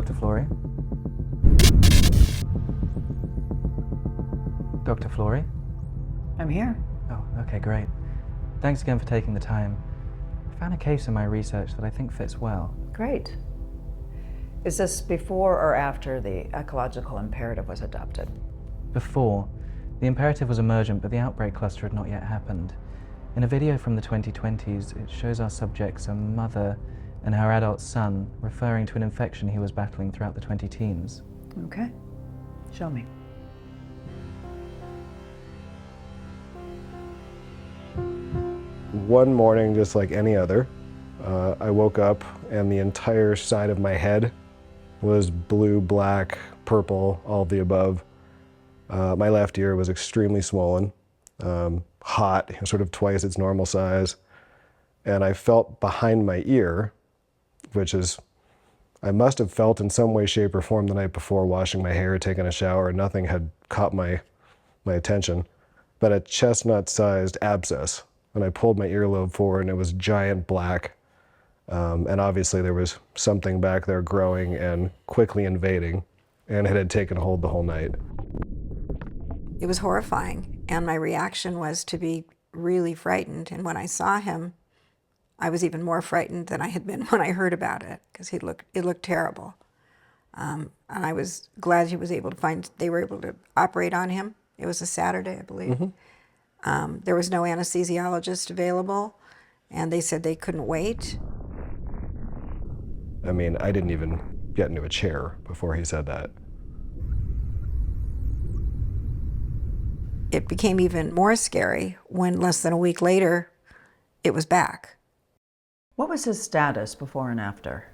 Dr. Flory? Dr. Flory? I'm here. Oh, okay, great. Thanks again for taking the time. I found a case in my research that I think fits well. Great. Is this before or after the ecological imperative was adopted? Before, the imperative was emergent, but the outbreak cluster had not yet happened. In a video from the 2020s, it shows our subjects a mother and her adult son referring to an infection he was battling throughout the 20-teens. Okay. Show me. One morning, just like any other, I woke up and the entire side of my head was blue, black, purple, all of the above. My left ear was extremely swollen, hot, sort of twice its normal size. And I felt behind my ear, which is, I must have felt in some way, shape, or form the night before washing my hair, taking a shower, nothing had caught my attention, but a chestnut-sized abscess. And I pulled my earlobe forward and it was giant black. And obviously there was something back there growing and quickly invading, and it had taken hold the whole night. It was horrifying, and my reaction was to be really frightened. And when I saw him, I was even more frightened than I had been when I heard about it, because it looked terrible. And I was glad they were able to operate on him. It was a Saturday, I believe. Mm-hmm. There was no anesthesiologist available, and they said they couldn't wait. I mean, I didn't even get into a chair before he said that. It became even more scary when less than a week later, it was back. What was his status before and after?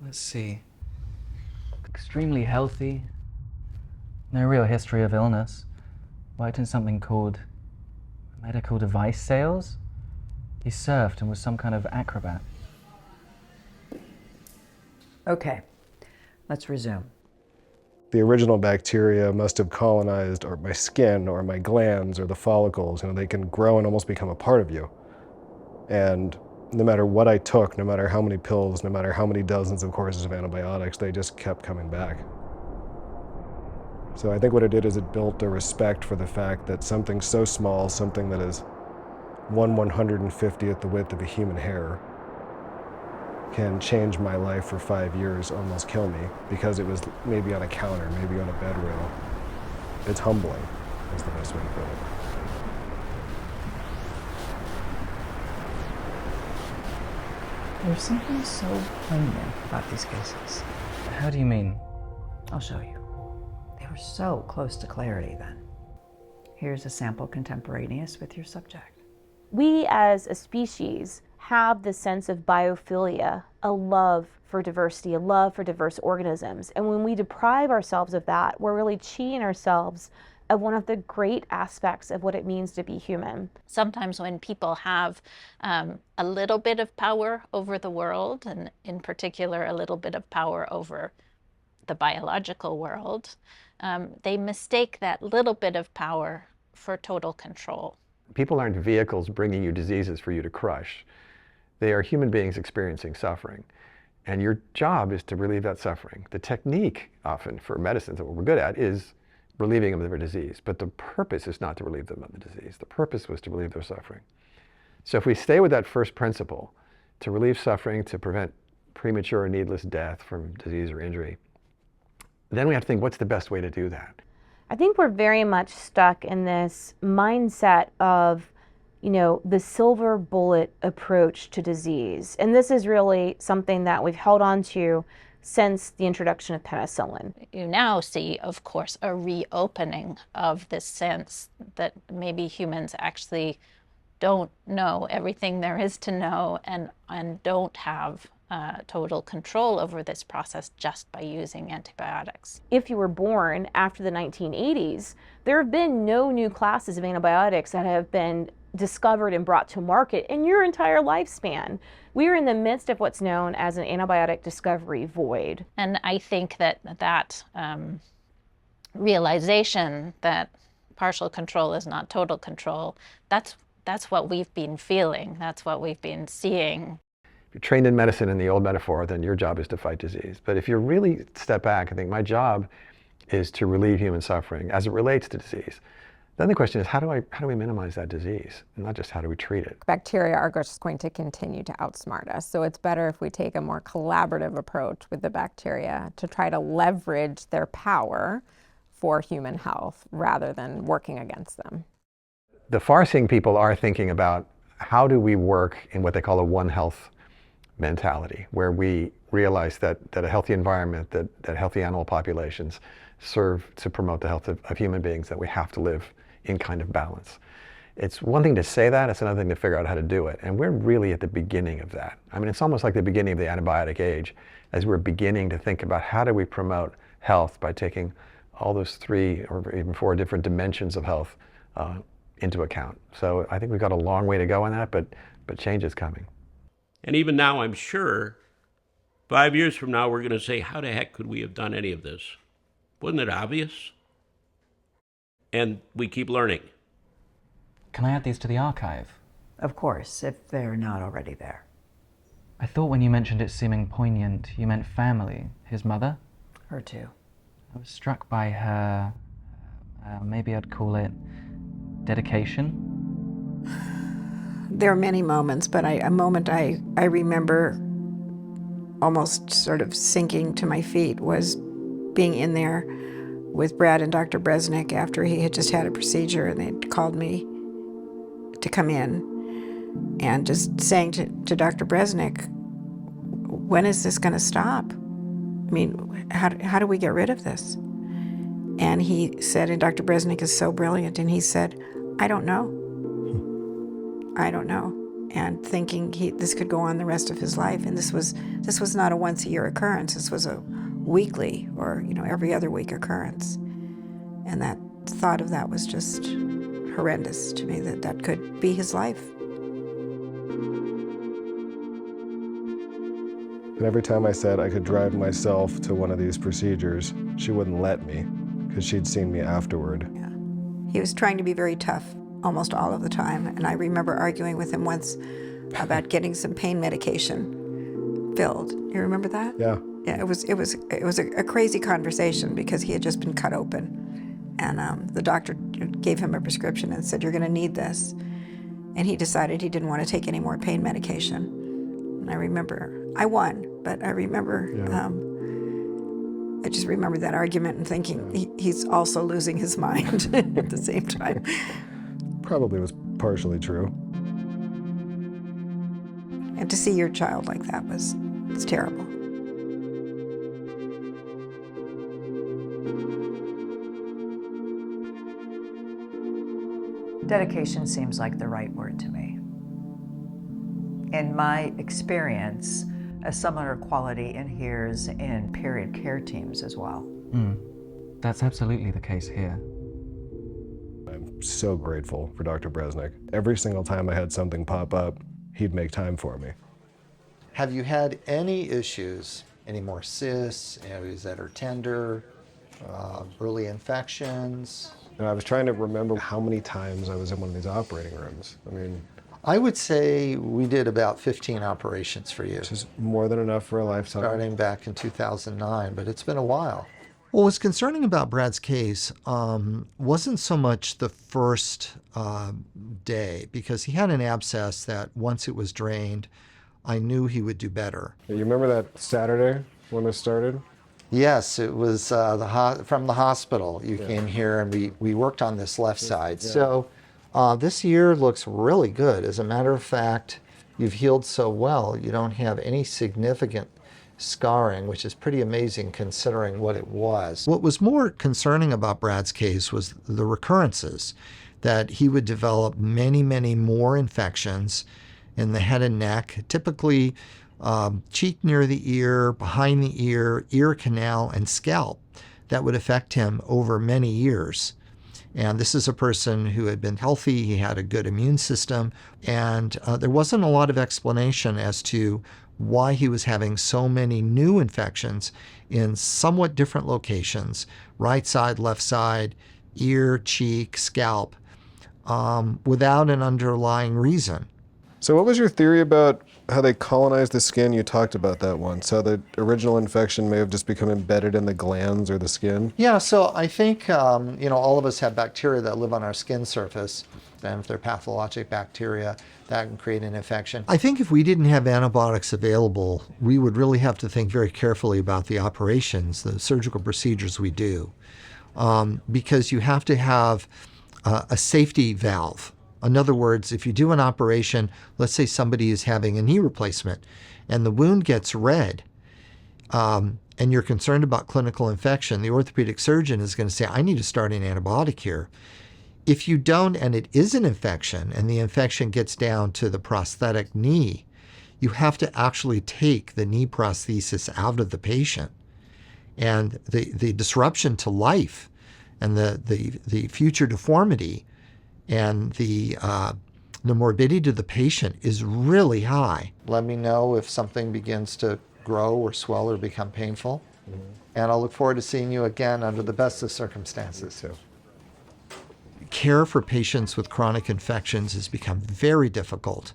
Let's see. Extremely healthy. No real history of illness. Worked in something called medical device sales. He surfed and was some kind of acrobat. Okay, let's resume. The original bacteria must have colonized or my skin or my glands or the follicles. You know, they can grow and almost become a part of you. And no matter what I took, no matter how many pills, no matter how many dozens of courses of antibiotics, they just kept coming back. So I think what it did is it built a respect for the fact that something so small, something that is 1/150th the width of a human hair, can change my life for 5 years, almost kill me, because it was maybe on a counter, maybe on a bed rail. It's humbling, is the best way to put it. There's something so poignant about these cases. How do you mean? I'll show you. They were so close to clarity then. Here's a sample contemporaneous with your subject. We as a species have the sense of biophilia, a love for diversity, a love for diverse organisms. And when we deprive ourselves of that, we're really cheating ourselves of one of the great aspects of what it means to be human. Sometimes when people have a little bit of power over the world, and in particular a little bit of power over the biological world, they mistake that little bit of power for total control. People aren't vehicles bringing you diseases for you to crush. They are human beings experiencing suffering. And your job is to relieve that suffering. The technique often for medicines that we're good at is relieving them of their disease. But the purpose is not to relieve them of the disease. The purpose was to relieve their suffering. So if we stay with that first principle, to relieve suffering, to prevent premature or needless death from disease or injury, then we have to think, what's the best way to do that? I think we're very much stuck in this mindset of, the silver bullet approach to disease. And this is really something that we've held on to since the introduction of penicillin. You now see, of course, a reopening of this sense that maybe humans actually don't know everything there is to know and don't have total control over this process just by using antibiotics. If you were born after the 1980s, there have been no new classes of antibiotics that have been discovered and brought to market in your entire lifespan. We are in the midst of what's known as an antibiotic discovery void. And I think that realization that partial control is not total control, that's what we've been feeling, that's what we've been seeing. If you're trained in medicine in the old metaphor, then your job is to fight disease. But if you really step back and think, my job is to relieve human suffering as it relates to disease, then the question is, how do we minimize that disease? And not just how do we treat it? Bacteria are just going to continue to outsmart us. So it's better if we take a more collaborative approach with the bacteria to try to leverage their power for human health rather than working against them. The far-seeing people are thinking about how do we work in what they call a One Health mentality, where we realize that a healthy environment, that healthy animal populations serve to promote the health of human beings, that we have to live in kind of balance. It's one thing to say that, it's another thing to figure out how to do it. And we're really at the beginning of that. I mean, it's almost like the beginning of the antibiotic age, as we're beginning to think about how do we promote health by taking all those 3 or even 4 different dimensions of health into account. So I think we've got a long way to go on that, but change is coming. And even now, I'm sure 5 years from now, we're going to say, how the heck could we have done any of this? Wasn't it obvious? And we keep learning. Can I add these to the archive? Of course, if they're not already there. I thought when you mentioned it seeming poignant, you meant family, his mother. Her too. I was struck by her, maybe I'd call it dedication. There are many moments, but a moment I remember almost sort of sinking to my feet was being in there with Brad and Dr. Bresnik after he had just had a procedure, and they'd called me to come in, and just saying to Dr. Bresnik, when is this going to stop? I mean, how do we get rid of this? And he said, and Dr. Bresnik is so brilliant, and he said, I don't know. I don't know. And thinking this could go on the rest of his life, and this was not a once-a-year occurrence. This was a weekly or every other week occurrence. And that thought of that was just horrendous to me, that could be his life. And every time I said I could drive myself to one of these procedures, she wouldn't let me because she'd seen me afterward. Yeah. He was trying to be very tough almost all of the time. And I remember arguing with him once about getting some pain medication filled. You remember that? Yeah. Yeah, it was a crazy conversation because he had just been cut open. And the doctor gave him a prescription and said, you're going to need this. And he decided he didn't want to take any more pain medication. And I remember, I won, but I remember, I just remember that argument and thinking he's also losing his mind at the same time. Probably was partially true. And to see your child like that it's terrible. Dedication seems like the right word to me. In my experience, a similar quality inheres in period care teams as well. That's absolutely the case here. I'm so grateful for Dr. Bresnik. Every single time I had something pop up, he'd make time for me. Have you had any issues, any more cysts, areas that are tender, early infections? And I was trying to remember how many times I was in one of these operating rooms. I mean, I would say we did about 15 operations for you. which is more than enough for a lifetime. Starting back in 2009, but it's been a while. Well, what's concerning about Brad's case wasn't so much the first day, because he had an abscess that once it was drained, I knew he would do better. You remember that Saturday when this started? Yes, it was from the hospital. You came here and we worked on this left side. Yeah. So this year looks really good. As a matter of fact, you've healed so well, you don't have any significant scarring, which is pretty amazing considering what it was. What was more concerning about Brad's case was the recurrences, that he would develop many, many more infections in the head and neck, typically cheek near the ear, behind the ear canal, and scalp, that would affect him over many years. And this is a person who had been healthy, he had a good immune system, and there wasn't a lot of explanation as to why he was having so many new infections in somewhat different locations, right side, left side, ear, cheek, scalp, without an underlying reason. So what was your theory about how they colonize the skin, you talked about that once, how the original infection may have just become embedded in the glands or the skin. Yeah, so I think, all of us have bacteria that live on our skin surface, and if they're pathologic bacteria, that can create an infection. I think if we didn't have antibiotics available, we would really have to think very carefully about the operations, the surgical procedures we do, because you have to have a safety valve. In other words, if you do an operation, let's say somebody is having a knee replacement and the wound gets red, and you're concerned about clinical infection, the orthopedic surgeon is going to say, I need to start an antibiotic here. If you don't, and it is an infection, and the infection gets down to the prosthetic knee, you have to actually take the knee prosthesis out of the patient. And the disruption to life and the future deformity and the morbidity to the patient is really high. Let me know if something begins to grow or swell or become painful. Mm-hmm. And I'll look forward to seeing you again under the best of circumstances. Care for patients with chronic infections has become very difficult,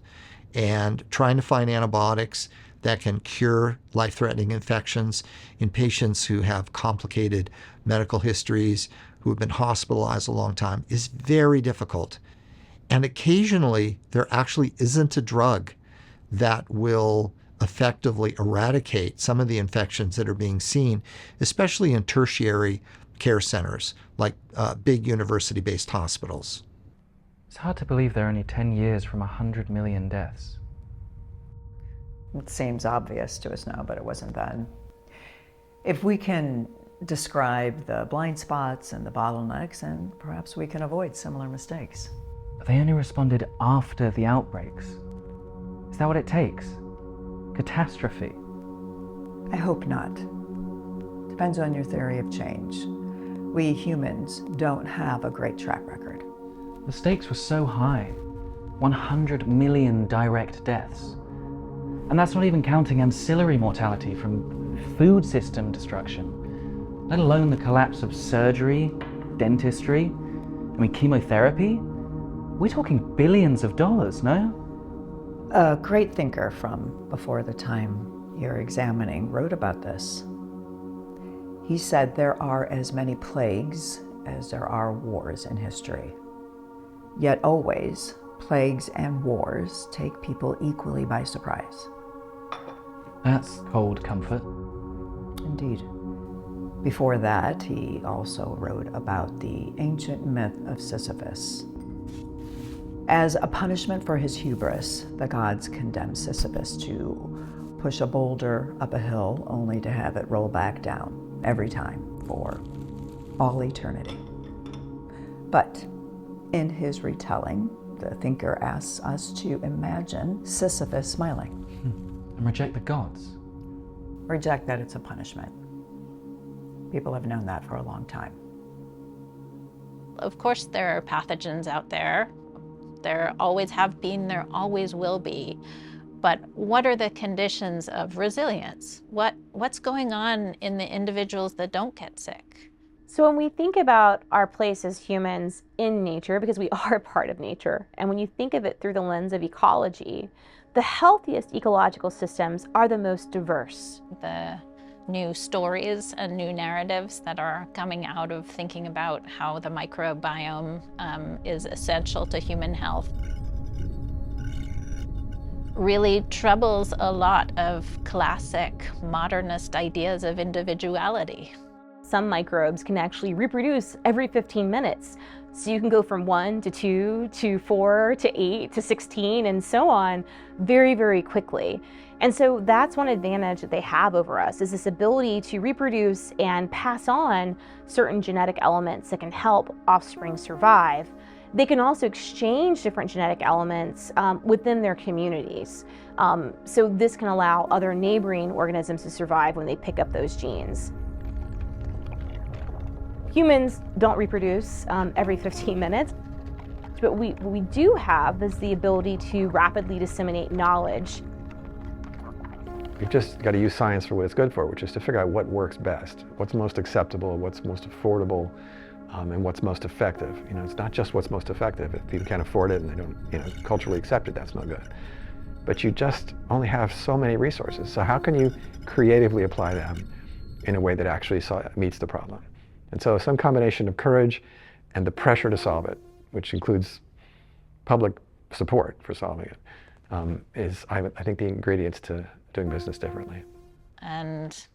and trying to find antibiotics that can cure life-threatening infections in patients who have complicated medical histories, who have been hospitalized a long time, is very difficult. And occasionally, there actually isn't a drug that will effectively eradicate some of the infections that are being seen, especially in tertiary care centers, like big university-based hospitals. It's hard to believe they're only 10 years from 100 million deaths. It seems obvious to us now, but it wasn't then. If we can describe the blind spots and the bottlenecks, and perhaps we can avoid similar mistakes. They only responded after the outbreaks. Is that what it takes? Catastrophe? I hope not. Depends on your theory of change. We humans don't have a great track record. The stakes were so high. 100 million direct deaths. And that's not even counting ancillary mortality from food system destruction, let alone the collapse of surgery, dentistry, chemotherapy. We're talking billions of dollars, no? A great thinker from before the time you're examining wrote about this. He said there are as many plagues as there are wars in history. Yet always, plagues and wars take people equally by surprise. That's cold comfort. Indeed. Before that, he also wrote about the ancient myth of Sisyphus. As a punishment for his hubris, the gods condemned Sisyphus to push a boulder up a hill only to have it roll back down every time for all eternity. But in his retelling, the thinker asks us to imagine Sisyphus smiling. And reject the gods. Reject that it's a punishment. People have known that for a long time. Of course, there are pathogens out there. There always have been, there always will be. But what are the conditions of resilience? What's going on in the individuals that don't get sick? So when we think about our place as humans in nature, because we are part of nature, and when you think of it through the lens of ecology, the healthiest ecological systems are the most diverse. The new stories and new narratives that are coming out of thinking about how the microbiome is essential to human health really troubles a lot of classic modernist ideas of individuality. Some microbes can actually reproduce every 15 minutes. So you can go from 1 to 2 to 4 to 8 to 16 and so on very, very quickly. And so that's one advantage that they have over us, is this ability to reproduce and pass on certain genetic elements that can help offspring survive. They can also exchange different genetic elements within their communities. So this can allow other neighboring organisms to survive when they pick up those genes. Humans don't reproduce every 15 minutes, but what we do have is the ability to rapidly disseminate knowledge. You've just got to use science for what it's good for, which is to figure out what works best, what's most acceptable, what's most affordable, and what's most effective. You know, it's not just what's most effective. If people can't afford it and they don't, culturally accept it, that's no good. but you just only have so many resources. So how can you creatively apply them in a way that actually meets the problem? And so some combination of courage and the pressure to solve it, which includes public support for solving it, is, I think, the ingredients to doing business differently. And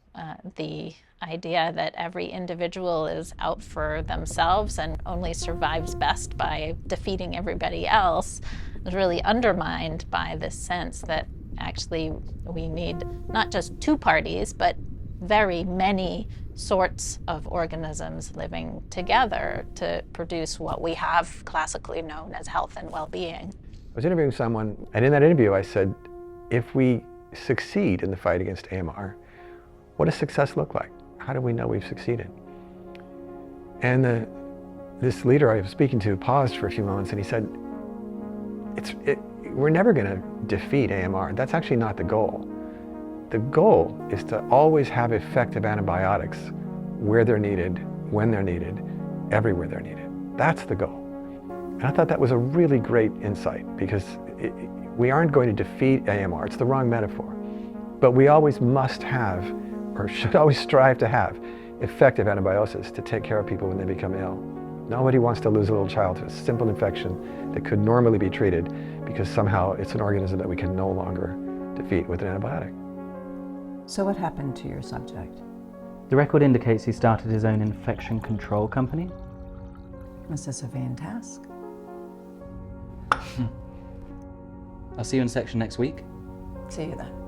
the idea that every individual is out for themselves and only survives best by defeating everybody else is really undermined by this sense that actually we need not just two parties, but very many sorts of organisms living together to produce what we have classically known as health and well-being. I was interviewing someone, and in that interview I said, if we succeed in the fight against AMR, what does success look like? How do we know we've succeeded? And this leader I was speaking to paused for a few moments and he said, we're never going to defeat AMR. That's actually not the goal. The goal is to always have effective antibiotics where they're needed, when they're needed, everywhere they're needed. That's the goal. And I thought that was a really great insight because we aren't going to defeat AMR. It's the wrong metaphor. But we always must have, or should always strive to have, effective antibiotics to take care of people when they become ill. Nobody wants to lose a little child to a simple infection that could normally be treated because somehow it's an organism that we can no longer defeat with an antibiotic. So what happened to your subject? The record indicates he started his own infection control company. Was this a vain task? I'll see you in section next week. See you then.